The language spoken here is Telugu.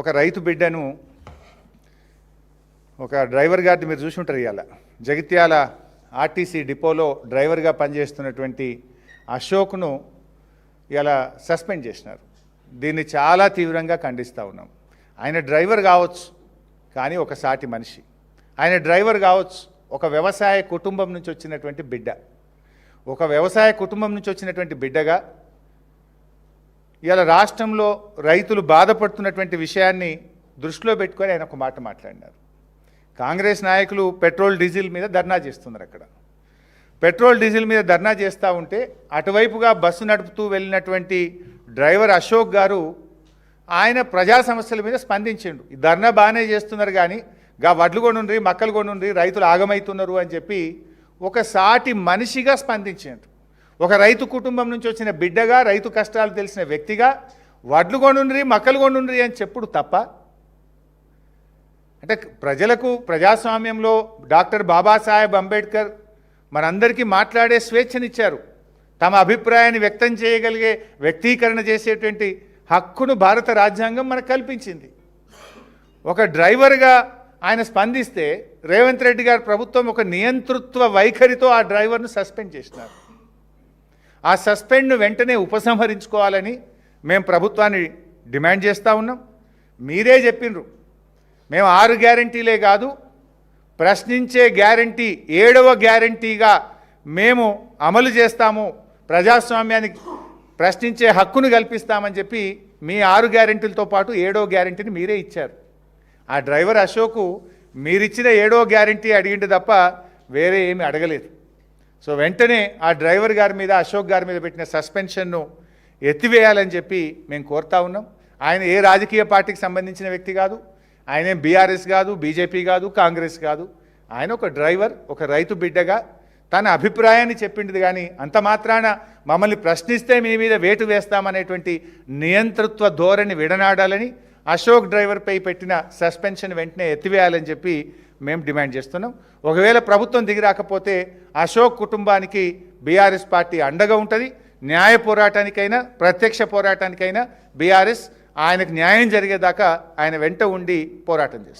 ఒక రైతు బిడ్డను ఒక డ్రైవర్ గారిని మీరు చూసి ఉంటారు. ఇవాళ జగిత్యాల ఆర్టీసీ డిపోలో డ్రైవర్గా పనిచేస్తున్నటువంటి అశోక్ను ఇలా సస్పెండ్ చేసినారు. దీన్ని చాలా తీవ్రంగా ఖండిస్తూ ఉన్నాం. ఆయన డ్రైవర్ కావచ్చు, కానీ ఒక సాటి మనిషి. ఆయన డ్రైవర్ కావచ్చు, ఒక వ్యవసాయ కుటుంబం నుంచి వచ్చినటువంటి బిడ్డ. ఒక వ్యవసాయ కుటుంబం నుంచి వచ్చినటువంటి బిడ్డగా ఇవాళ రాష్ట్రంలో రైతులు బాధపడుతున్నటువంటి విషయాన్ని దృష్టిలో పెట్టుకొని ఆయన ఒక మాట మాట్లాడినారు. కాంగ్రెస్ నాయకులు పెట్రోల్ డీజిల్ మీద ధర్నా చేస్తున్నారు. అక్కడ పెట్రోల్ డీజిల్ మీద ధర్నా చేస్తూ ఉంటే అటువైపుగా బస్సు నడుపుతూ వెళ్ళినటువంటి డ్రైవర్ అశోక్ గారు ఆయన ప్రజా సమస్యల మీద స్పందించిండు. ఈ ధర్నా బాగానే చేస్తున్నారు, కానీ వడ్లు కొనుండ్రి, మక్కలు కొనుండ్రి, రైతులు ఆగమవుతున్నారు అని చెప్పి ఒక సాటి మనిషిగా స్పందించాడు. ఒక రైతు కుటుంబం నుంచి వచ్చిన బిడ్డగా, రైతు కష్టాలు తెలిసిన వ్యక్తిగా వడ్లు కొనుండ్రి, మక్కలు కొనుండ్రి అని చెప్పుడు తప్ప, అంటే ప్రజలకు ప్రజాస్వామ్యంలో డాక్టర్ బాబాసాహెబ్ అంబేద్కర్ మనందరికీ మాట్లాడే స్వేచ్ఛనిచ్చారు. తమ అభిప్రాయాన్ని వ్యక్తం చేయగలిగే, వ్యక్తీకరణ చేసేటువంటి హక్కును భారత రాజ్యాంగం మనకు కల్పించింది. ఒక డ్రైవర్గా ఆయన స్పందిస్తే రేవంత్ రెడ్డి గారి ప్రభుత్వం ఒక నియంతృత్వ వైఖరితో ఆ డ్రైవర్ను సస్పెండ్ చేసినారు. ఆ సస్పెండ్ను వెంటనే ఉపసంహరించుకోవాలని మేము ప్రభుత్వాన్ని డిమాండ్ చేస్తూ ఉన్నాం. మీరే చెప్పిండ్రు, మేము 6 గ్యారంటీలే కాదు, ప్రశ్నించే గ్యారంటీ 7వ గ్యారంటీగా మేము అమలు చేస్తాము, ప్రజాస్వామ్యానికి ప్రశ్నించే హక్కును కల్పిస్తామని చెప్పి మీ 6 గ్యారంటీలతో పాటు 7వ గ్యారంటీని మీరే ఇచ్చారు. ఆ డ్రైవర్ అశోకు మీరిచ్చిన 7వ గ్యారంటీ అడిగిండు తప్ప వేరే ఏమీ అడగలేదు. సో వెంటనే ఆ డ్రైవర్ గారి మీద, అశోక్ గారి మీద పెట్టిన సస్పెన్షన్ను ఎత్తివేయాలని చెప్పి మేము కోరుతా ఉన్నాం. ఆయన ఏ రాజకీయ పార్టీకి సంబంధించిన వ్యక్తి కాదు, ఆయన బీఆర్ఎస్ కాదు, బీజేపీ కాదు, కాంగ్రెస్ కాదు. ఆయన ఒక డ్రైవర్, ఒక రైతు బిడ్డగా తన అభిప్రాయాన్ని చెప్పింది. కానీ అంత మాత్రాన మమ్మల్ని ప్రశ్నిస్తే మీ మీద వేటు వేస్తామనేటువంటి నియంతృత్వ ధోరణి విడనాడాలని, అశోక్ డ్రైవర్పై పెట్టిన సస్పెన్షన్ వెంటనే ఎత్తివేయాలని చెప్పి మేము డిమాండ్ చేస్తున్నాం. ఒకవేళ ప్రభుత్వం దిగి రాకపోతే అశోక్ కుటుంబానికి బీఆర్ఎస్ పార్టీ అండగా ఉంటుంది. న్యాయ పోరాటానికైనా, ప్రత్యక్ష పోరాటానికైనా బీఆర్ఎస్ ఆయనకు న్యాయం జరిగేదాకా ఆయన వెంట ఉండి పోరాటం చేస్తుంది.